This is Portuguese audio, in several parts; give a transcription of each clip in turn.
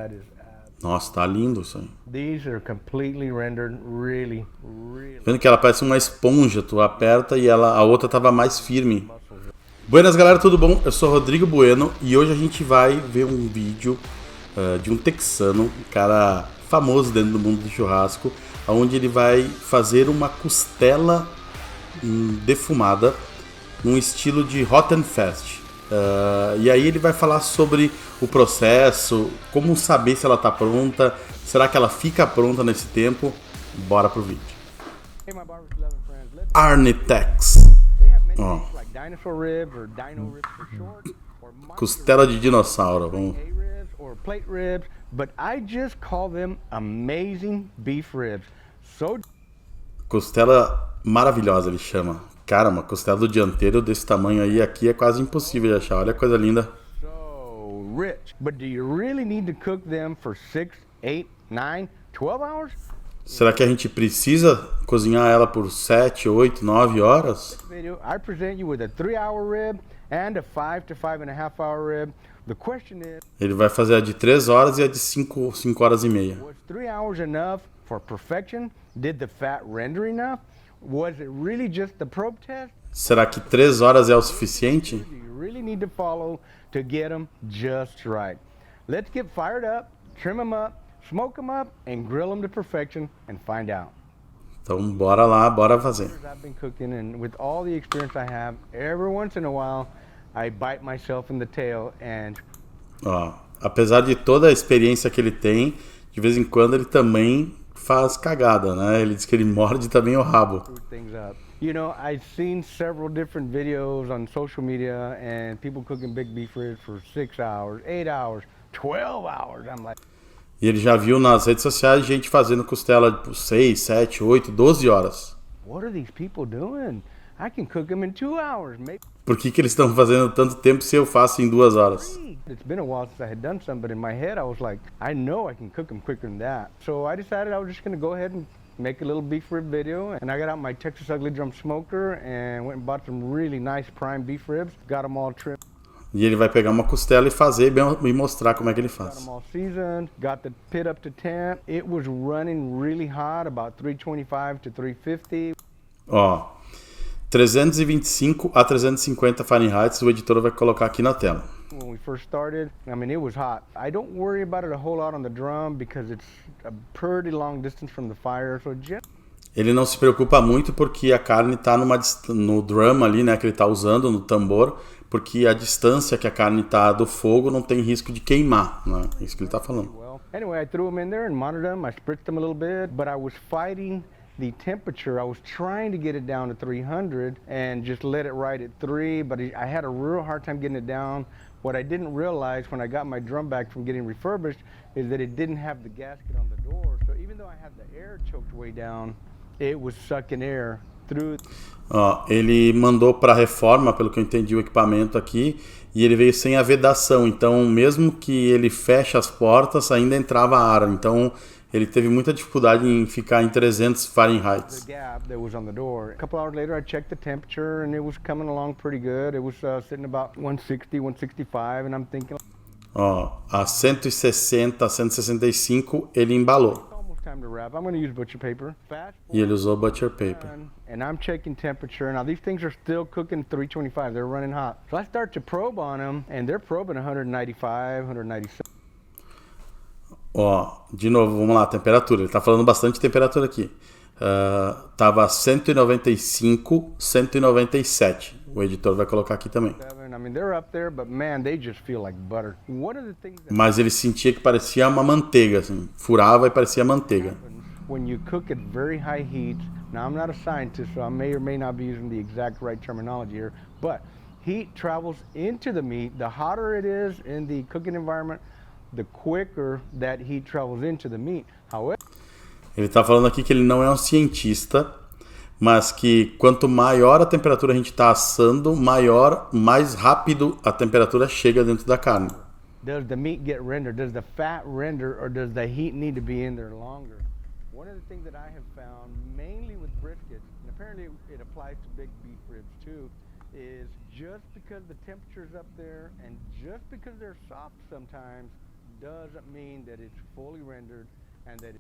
that is Nossa, tá lindo isso aí. these are completely rendered, really. Vendo que ela parece uma esponja, tu aperta e a outra tava mais firme. Buenas galera, tudo bom? Eu sou Rodrigo Bueno e hoje a gente vai ver um vídeo de um texano, um cara famoso dentro do mundo do churrasco, onde ele vai fazer uma costela defumada num estilo de Rottenfest. E aí ele vai falar sobre o processo, como saber se ela está pronta, será que ela fica pronta nesse tempo? Bora pro vídeo. Hey, my barbecue loving friends, let's Arnitex. they have many Ó, names like dinosaur rib or dino ribs for short, or costela de dinossauro. Vamos. A-ribs or plate ribs, but I just call them amazing beef ribs. So Costela maravilhosa, ele chama. Cara, uma costela do dianteiro desse tamanho aí aqui é quase impossível de achar. Olha a coisa linda. rich. But do you really need to cook them for 6, 8, 9, 12 hours? Será que a gente precisa cozinhar ela por 7, 8, 9 horas? Video, I present you with a 3-hour rib and a 5 to 5.5 hour rib. The question is, Ele vai fazer a de 3 horas e a de 5 horas e meia. was 3 hours enough for perfection? Did the fat render enough? Was it really just the probe test? Será que 3 horas é o suficiente? Do you really need to follow to get them just right? Let's get fired up, trim them up, smoke them up, and grill them to perfection and find out. Então bora lá, bora fazer. I've been cooking, and with all the experience I have, every once in a while, I bite myself in the tail and Ó, apesar de toda a experiência que ele tem, de vez em quando ele também faz cagada, né? Ele diz que ele morde também o rabo. screw things up. You know, I've seen several different videos on social media and people cooking big beef ribs for 6 hours, 8 hours, 12 hours. I'm like, E ele já viu nas redes sociais gente fazendo costela por 6, 7, 8, 12 horas. what are these people doing? I can cook them in 2 hours, maybe Por que eles estão fazendo tanto tempo se eu faço em 2 horas? 3. It's been a while since I had done some, but in my head I was like, I know I can cook them quicker than that. So I decided I was just gonna go ahead and make a little beef rib video, and I got out my Texas Ugly Drum smoker and went and bought some really nice prime beef ribs, got them all trimmed, E ele vai pegar uma costela e fazer e mostrar como é que ele got faz. them all seasoned, got the pit up to temp. It was running really hot, about 325 to 350. Ó, 325 a 350 Fahrenheit, o editor vai colocar aqui na tela. When we first started, I mean, it was hot. I don't worry about it a whole lot on the drum because it's a pretty long distance from the fire, so just Ele não se preocupa muito porque a carne está no drum ali, né, que ele está usando, no tambor, porque a distância que a carne está do fogo não tem risco de queimar, né? É isso que ele está falando. well. Anyway, I threw them in there and monitored them. I spritzed them a little bit, but I was fighting the temperature. I was trying to get it down to 300 and just let it ride at 3, but I had a real hard time getting it down. What I didn't realize when I got my drum back from getting refurbished is that it didn't have the gasket on the door. So even though I had the air choked way down, it was sucking air through. Ó, ele mandou para reforma, pelo que eu entendi o equipamento aqui, e ele veio sem a vedação, então mesmo que ele feche as portas, ainda entrava ar, então ele teve muita dificuldade em ficar em 300 Fahrenheit. The gap that was on the door. A couple hours later, I checked the temperature and it was coming along pretty good. It was sitting about 160, 165, and I'm thinking Ó, a 160, 165 ele embalou, it's almost time to wrap. I'm going to use butcher paper. Fast e ele usou butcher paper. forward, and I'm checking temperature. Now these things are still cooking 325. They're running hot. So I start to probe on them, and they're probing 195, 197. Ó, de novo, vamos lá, temperatura. Ele tá falando bastante temperatura aqui. Tava 195, 197. O editor vai colocar aqui também. I mean, they're up there, but man, they just feel like butter. One of the things that Mas ele sentia que parecia uma manteiga, assim. Furava e parecia manteiga. happens when you cook at very high heat. Now, I'm not a scientist, so I may or may not be using the exact right terminology here, but heat travels into the meat. The hotter it is in the cooking environment, the quicker that heat travels into the meat. However, Ele tá falando aqui que ele não é um cientista, mas que quanto maior a temperatura a gente tá assando, mais rápido a temperatura chega dentro da carne. does the meat get rendered? Does the fat render, or does the heat need to be in there longer? One of the things that I have found, mainly with briskets, and apparently it applies to big beef ribs too, is just because the temperature's up there and just because they're soft sometimes doesn't mean that it's fully rendered and that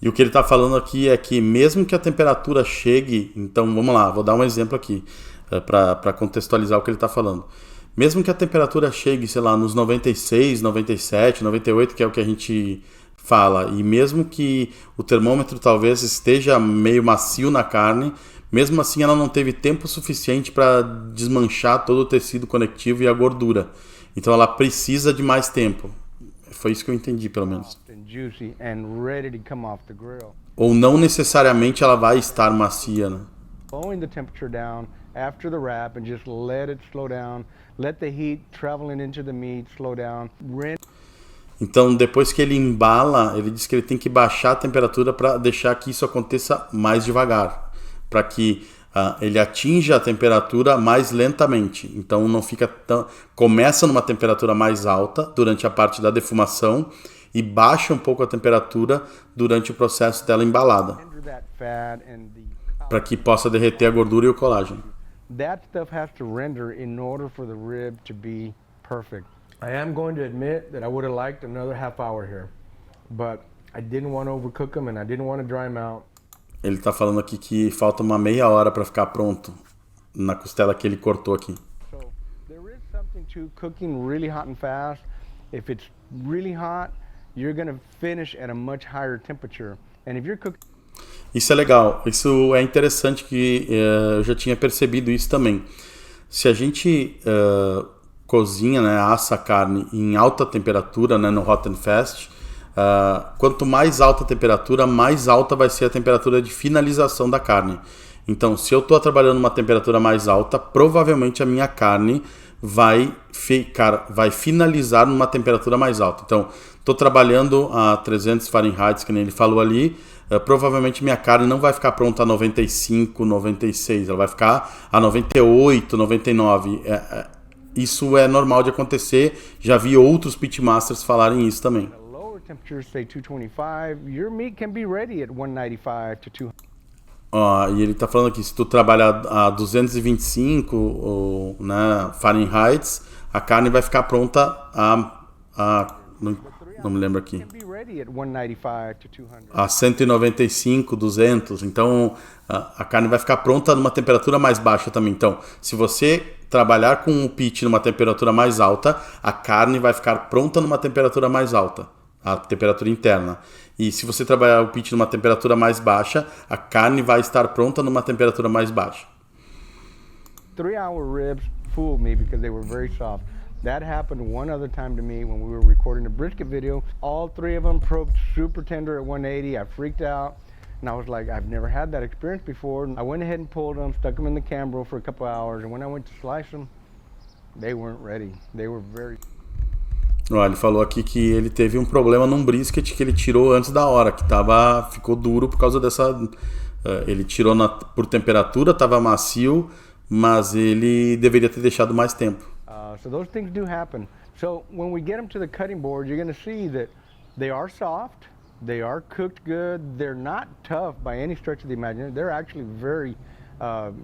E o que ele está falando aqui é que mesmo que a temperatura chegue, então vamos lá, vou dar um exemplo aqui para contextualizar o que ele está falando. Mesmo que a temperatura chegue, sei lá, nos 96, 97, 98, que é o que a gente fala, e mesmo que o termômetro talvez esteja meio macio na carne, mesmo assim ela não teve tempo suficiente para desmanchar todo o tecido conectivo e a gordura. Então ela precisa de mais tempo. Foi isso que eu entendi, pelo menos. juicy and ready to come off the grill. Ou não necessariamente ela vai estar macia, né? Blowing the temperature down after the wrap and just let it slow down. Let the heat traveling into the meat slow down. Então, depois que ele embala, ele diz que ele tem que baixar a temperatura para deixar que isso aconteça mais devagar, para que ele atinja a temperatura mais lentamente. Então, não fica tão... Começa numa temperatura mais alta durante a parte da defumação e baixa um pouco a temperatura durante o processo dela embalada, para que possa derreter a gordura e o colágeno. That stuff has to render in order for the rib to be perfect. I am going to admit that I would have liked another half hour here, but I didn't want to overcook them and I didn't want to dry them out. Ele está falando aqui que falta uma meia hora para ficar pronto na costela que ele cortou aqui. So there is something to cooking really hot and fast. If it's really hot, you're going to finish at a much higher temperature. And if you're cooking... Isso é legal, isso é interessante que eu já tinha percebido isso também. Se a gente cozinha, né, assa a carne em alta temperatura, né, no Hot and Fast, quanto mais alta a temperatura, mais alta vai ser a temperatura de finalização da carne. Então, se eu estou trabalhando numa temperatura mais alta, provavelmente a minha carne vai finalizar numa temperatura mais alta. Então, estou trabalhando a 300 Fahrenheit, que nem ele falou ali, provavelmente minha carne não vai ficar pronta a 95, 96, ela vai ficar a 98, 99. Isso é normal de acontecer, já vi outros pitmasters falarem isso também. Temperatures say 225, your meat can be ready at 195 to 200. E ele está falando aqui, se tu trabalhar a 225 né, Fahrenheit, a carne vai ficar pronta não me lembro aqui, a 195, 200. Então a carne vai ficar pronta numa temperatura mais baixa também. Então, se você trabalhar com o pitch numa temperatura mais alta, a carne vai ficar pronta numa temperatura mais alta, a temperatura interna. E se você trabalhar o pitch numa temperatura mais baixa, a carne vai estar pronta numa temperatura mais baixa. 3-hour ribs fooled me because they were very soft. That happened one other time to me when we were recording the brisket video. All three of them probed super tender at 180. I freaked out and I was like, I've never had that experience before. I went ahead and pulled them, stuck them in the Cambro for a couple hours, and when I went to slice them, they weren't ready. They were very... Ele falou aqui que ele teve um problema num brisket que ele tirou antes da hora, que ficou duro por causa dessa... ele tirou por temperatura, estava macio, mas ele deveria ter deixado mais tempo. So those things do happen. So when we get them to the cutting board, you're going to see that they are soft, they are cooked good, they're not tough by any stretch of the imagination. They're actually very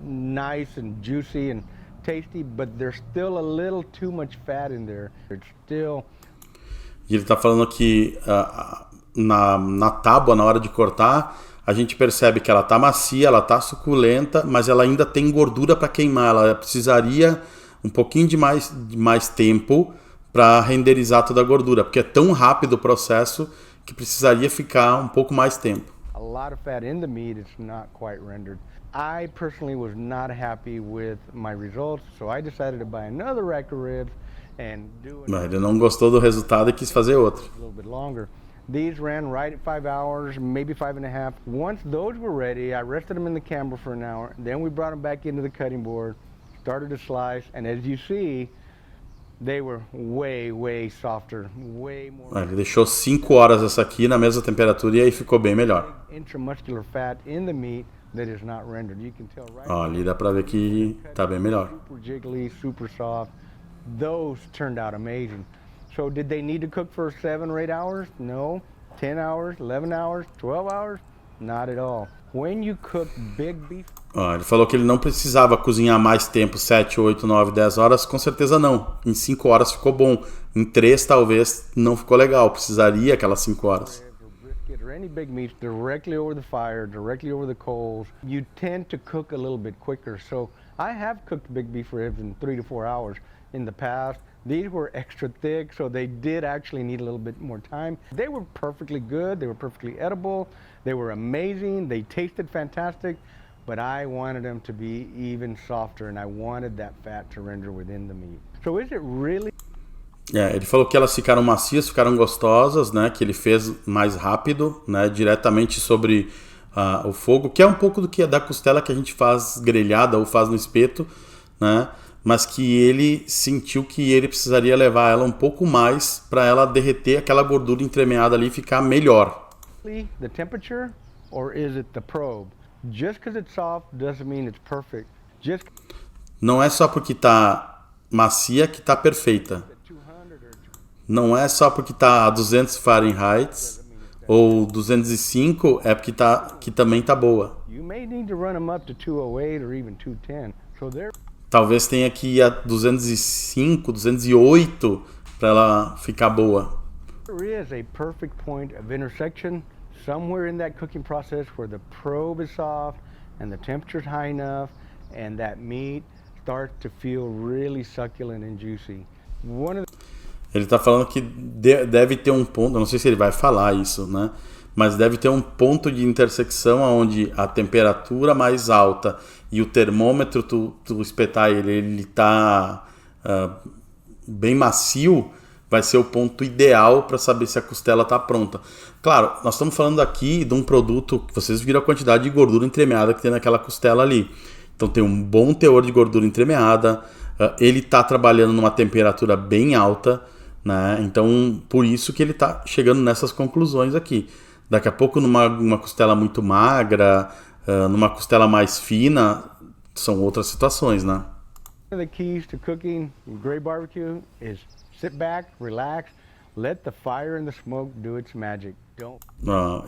nice and juicy and tasty, but there's still a little too much fat in there. It's still... E ele está falando que na tábua, na hora de cortar, a gente percebe que ela está macia, ela está suculenta, mas ela ainda tem gordura para queimar. Ela precisaria um pouquinho de mais tempo para renderizar toda a gordura, porque é tão rápido o processo que precisaria ficar um pouco mais tempo. A lot of fat in the meat, it's not quite rendered. I personally was not happy with my results, so I decided to buy another rack of ribs and do it. Ele não gostou do resultado e quis fazer outro. A little bit longer. These ran right at 5 hours, maybe 5.5. Once those were ready, I rested them in the camera for an hour. Then we brought them back into the cutting board, started to slice, and as you see, they were way softer, way more. Ele deixou 5 horas essa aqui na mesma temperatura e aí ficou bem melhor. Intramuscular fat in the meat that is not rendered. You can tell right. Ali dá pra ver que tá bem melhor. Super jiggly, super soft. Those turned out amazing. So did they need to cook for 7 or 8 hours? No. 10 hours, 11 hours, 12 hours? Not at all. When you cook big beef Ó, ele falou que ele não precisava cozinhar mais tempo, 7, 8, 9, 10 horas. Com certeza não. Em 5 horas ficou bom. Em 3 talvez não ficou legal. Precisaria aquelas 5 horas. Or brisket or any big meats directly over the fire, directly over the coals, you tend to cook a little bit quicker. So I have cooked big beef ribs in 3 to 4 hours in the past. These were extra thick, so they did actually need a little bit more time. They were perfectly good. They were perfectly edible. They were amazing. They tasted fantastic. But I wanted them to be even softer, and I wanted that fat to render within the meat. So is it really? Ele falou que elas ficaram macias, ficaram gostosas, né? Que ele fez mais rápido, né? Diretamente sobre o fogo, que é um pouco do que é da costela que a gente faz grelhada ou faz no espeto, né? Mas que ele sentiu que ele precisaria levar ela um pouco mais para ela derreter aquela gordura entremeada ali e ficar melhor. The temperature, or is it the probe? Just because it's soft doesn't mean it's perfect. Just Não é só porque tá macia que tá perfeita. 200 or Não é só porque tá a 200 Fahrenheit ou 205 é porque que também tá boa. you may need to run them up to 208 or even 210. So there Talvez tenha que ir a 205, 208 para ela ficar boa. is a perfect point of intersection somewhere in that cooking process where the probe is soft and the temperature is high enough and that meat starts to feel really succulent and juicy. One of the Ele tá falando que deve ter um ponto, eu não sei se ele vai falar isso, né? Mas deve ter um ponto de intersecção onde a temperatura mais alta e o termômetro, tu espetar ele tá bem macio, vai ser o ponto ideal para saber se a costela tá pronta. Claro, nós estamos falando aqui de um produto que vocês viram a quantidade de gordura entremeada que tem naquela costela ali. Então tem um bom teor de gordura entremeada, ele tá trabalhando numa temperatura bem alta, né? Então por isso que ele tá chegando nessas conclusões aqui. Daqui a pouco numa costela muito magra, numa costela mais fina, são outras situações, né? One of the keys to cooking great barbecue is sit back, relax, let the fire and the smoke do its magic. Don't.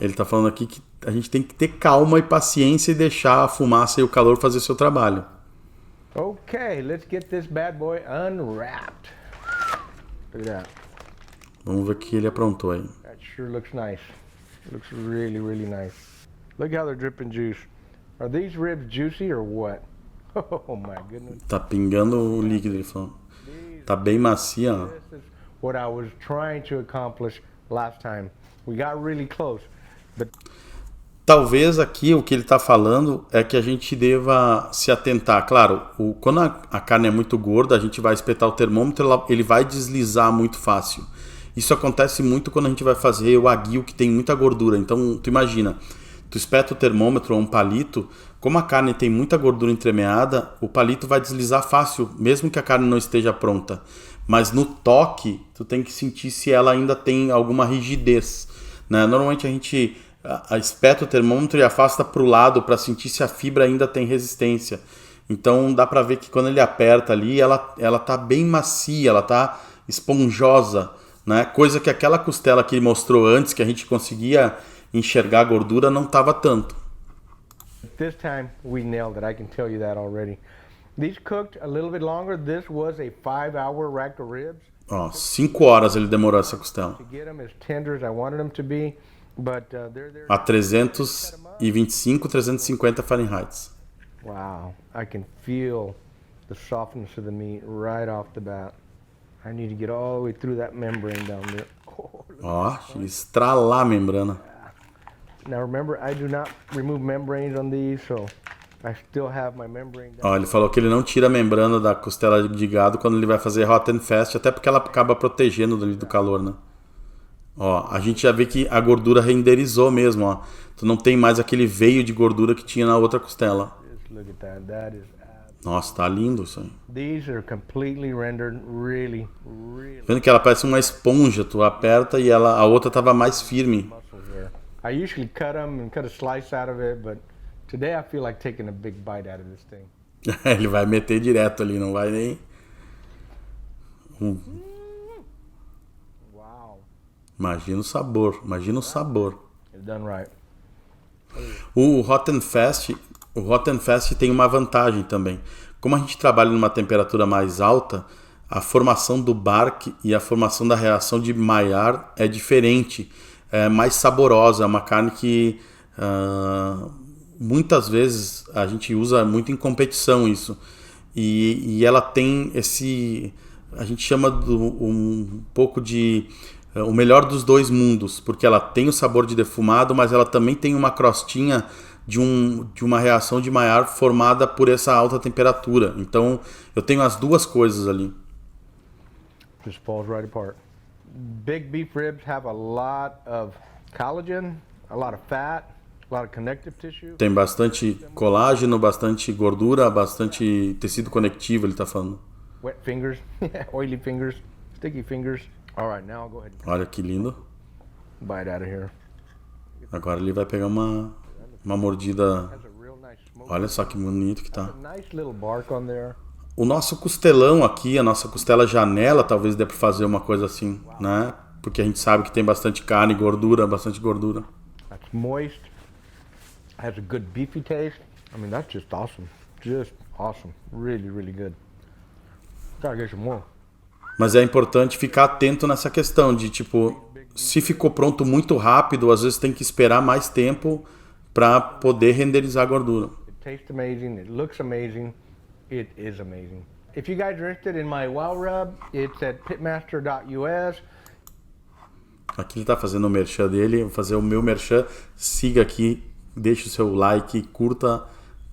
Ele tá falando aqui que a gente tem que ter calma e paciência e deixar a fumaça e o calor fazer o seu trabalho. Okay, let's get this bad boy unwrapped. Look at that. Vamos ver o que ele aprontou aí. That sure looks nice. Looks really, really nice. Look how they're dripping juice. Are these ribs juicy or what? Oh my goodness. Tá pingando o líquido, ele falou. Tá bem macia, ó. This is what I was trying to accomplish last time. We got really close. But Talvez aqui o que ele está falando é que a gente deva se atentar. Claro, quando a carne é muito gorda, a gente vai espetar o termômetro, ele vai deslizar muito fácil. Isso acontece muito quando a gente vai fazer o aguil, que tem muita gordura. Então, tu imagina, tu espeta o termômetro ou um palito, como a carne tem muita gordura entremeada, o palito vai deslizar fácil, mesmo que a carne não esteja pronta. Mas no toque, tu tem que sentir se ela ainda tem alguma rigidez, né? Normalmente a gente espeta o termômetro e afasta para o lado para sentir se a fibra ainda tem resistência. Então dá para ver que quando ele aperta ali, ela tá bem macia, ela tá esponjosa, né? Coisa que aquela costela que ele mostrou antes, que a gente conseguia enxergar a gordura, não tava tanto. this time we nailed it. I can tell you that already. These cooked a little bit longer. This was a 5-hour rack of ribs. 5 horas ele demorou essa costela. To get them as tender as I wanted them to be, but they're A 325, 350 Fahrenheit. wow. I can feel the softness of the meat right off the bat. I need to get all the way through that membrane down there. Oh, Estralar a membrana. now remember, I do not remove membranes on these, so I still have my membrane down. Ele falou que ele não tira a membrana da costela de gado quando ele vai fazer hot and fast, até porque ela acaba protegendo do calor, né? A gente já vê que a gordura renderizou mesmo, ó. Tu não tem mais aquele veio de gordura que tinha na outra costela. Just look at that. That is Nossa, tá lindo isso aí. these are completely rendered, really, really Vendo que ela parece uma esponja, tu aperta e a outra tava mais firme. muscles there. I usually cut them and cut a slice out of it, but today I feel like taking a big bite out of this thing. Ele vai meter direto ali, não vai nem... Wow. Imagina o sabor, imagina o sabor. It's done right. O hot and fast, O Rottenfest tem uma vantagem também. Como a gente trabalha numa temperatura mais alta, a formação do bark e a formação da reação de Maillard é diferente, é mais saborosa, é uma carne que muitas vezes a gente usa muito em competição isso. E ela tem esse, a gente chama um pouco de o melhor dos dois mundos, porque ela tem o sabor de defumado, mas ela também tem uma crostinha de uma reação de Maillard formada por essa alta temperatura. Então eu tenho as duas coisas ali. Just falls right apart. Big beef ribs have a lot of collagen, a lot of fat, a lot of connective tissue. Tem bastante colágeno, bastante gordura, bastante tecido conectivo, ele está falando. Wet fingers, oily fingers, sticky fingers. All right, now I'll go ahead and Olha que lindo. bite out of here. Agora ele vai pegar uma mordida. Has a real nice smoke. Olha só que bonito que tá. A nice little bark on there. O nosso costelão aqui, a nossa costela janela, talvez dê para fazer uma coisa assim, né? Porque a gente sabe que tem bastante carne, gordura, bastante gordura. That's moist. Has a good beefy taste. I mean, that's just awesome. Just awesome. Really, really good. Gotta get some more. Mas é importante ficar atento nessa questão de, tipo, se ficou pronto muito rápido, às vezes tem que esperar mais tempo para poder renderizar a gordura. It tastes amazing. It looks amazing. It is amazing. If you guys are interested in my wow rub, it's at pitmaster.us. Aqui ele está fazendo o merchan dele, vou fazer o meu merchan. Siga aqui, deixe o seu like, curta,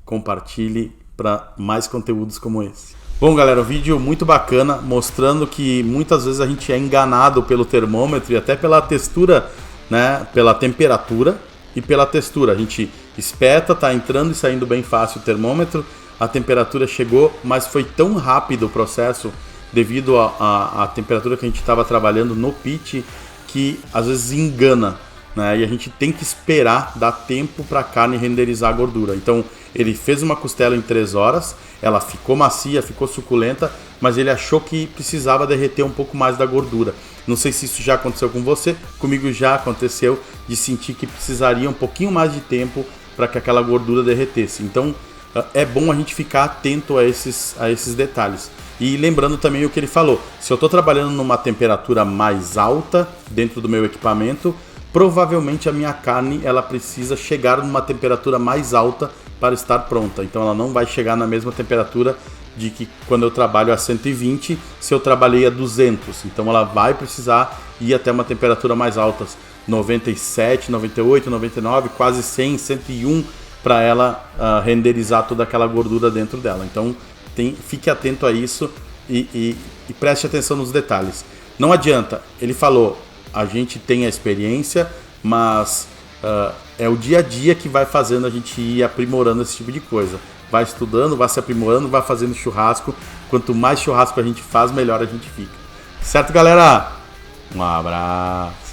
compartilhe para mais conteúdos como esse. Bom, galera, um vídeo muito bacana, mostrando que muitas vezes a gente é enganado pelo termômetro e até pela textura, né, pela temperatura e pela textura. A gente espeta, tá entrando e saindo bem fácil o termômetro, a temperatura chegou, mas foi tão rápido o processo devido à temperatura que a gente estava trabalhando no pit, que às vezes engana, né? E a gente tem que esperar, dar tempo para a carne renderizar a gordura. Então ele fez uma costela em 3 horas, ela ficou macia, ficou suculenta, mas ele achou que precisava derreter um pouco mais da gordura. Não sei se isso já aconteceu com você, comigo já aconteceu, de sentir que precisaria um pouquinho mais de tempo para que aquela gordura derretesse. Então é bom a gente ficar atento a esses detalhes. E lembrando também o que ele falou, se eu estou trabalhando numa temperatura mais alta dentro do meu equipamento, provavelmente a minha carne ela precisa chegar numa temperatura mais alta para estar pronta. Então ela não vai chegar na mesma temperatura de que quando eu trabalho a 120, se eu trabalhei a 200. Então ela vai precisar ir até uma temperatura mais alta, 97, 98, 99, quase 100, 101, para ela renderizar toda aquela gordura dentro dela. Então fique atento a isso e preste atenção nos detalhes. Não adianta, ele falou, a gente tem a experiência, mas é o dia a dia que vai fazendo a gente ir aprimorando esse tipo de coisa. Vai estudando, vai se aprimorando, vai fazendo churrasco. Quanto mais churrasco a gente faz, melhor a gente fica. Certo, galera? Um abraço.